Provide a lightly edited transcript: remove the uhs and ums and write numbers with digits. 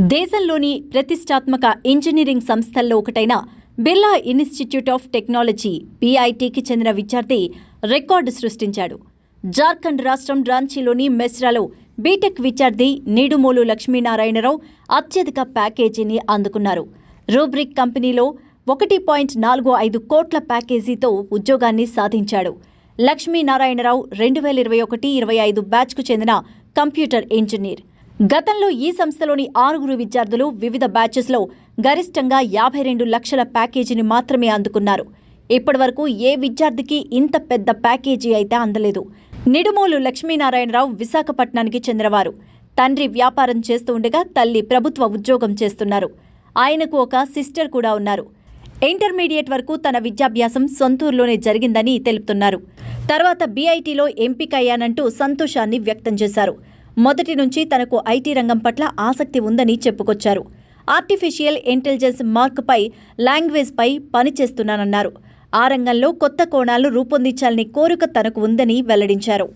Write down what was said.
దేశంలోని ప్రతిష్టాత్మక ఇంజనీరింగ్ సంస్థల్లో ఒకటైన బిర్లా ఇన్స్టిట్యూట్ ఆఫ్ టెక్నాలజీ బీఐటీకి చెందిన విద్యార్థి రికార్డు సృష్టించాడు. జార్ఖండ్ రాష్ట్రం రాంచీలోని మెస్రాలో బీటెక్ విద్యార్థి నీడుమోలు లక్ష్మీనారాయణరావు అత్యధిక ప్యాకేజీని అందుకున్నారు. రూబ్రిక్ కంపెనీలో 1.45 కోట్ల ప్యాకేజీతో ఉద్యోగాన్ని సాధించాడు. లక్ష్మీనారాయణరావు 2021-25 బ్యాచ్కు చెందిన కంప్యూటర్ ఇంజనీర్. గతంలో ఈ సంస్థలోని 6 విద్యార్థులు వివిధ బ్యాచెస్లో గరిష్టంగా 52 లక్షల ప్యాకేజీని మాత్రమే అందుకున్నారు. ఇప్పటివరకు ఏ విద్యార్థికి ఇంత పెద్ద ప్యాకేజీ అయితే అందలేదు. నిడుమోలు లక్ష్మీనారాయణరావు విశాఖపట్నానికి చెందినవారు. తండ్రి వ్యాపారం చేస్తూ ఉండగా తల్లి ప్రభుత్వ ఉద్యోగం చేస్తున్నారు. ఆయనకు ఒక సిస్టర్ కూడా ఉన్నారు. ఇంటర్మీడియట్ వరకు తన విద్యాభ్యాసం సొంతూరులోనే జరిగిందని తెలుపుతున్నారు. తర్వాత బీఐటీలో ఎంపికయ్యానంటూ సంతోషాన్ని వ్యక్తం చేశారు. మొదటి నుంచి తనకు ఐటీ రంగం పట్ల ఆసక్తి ఉందని చెప్పుకొచ్చారు. ఆర్టిఫిషియల్ ఇంటెలిజెన్స్ మార్క్పై, లాంగ్వేజ్పై పనిచేస్తున్నానన్నారు. ఆ రంగంలో కొత్త కోణాలు రూపొందించాలని కోరిక తనకు ఉందని వెల్లడించారు.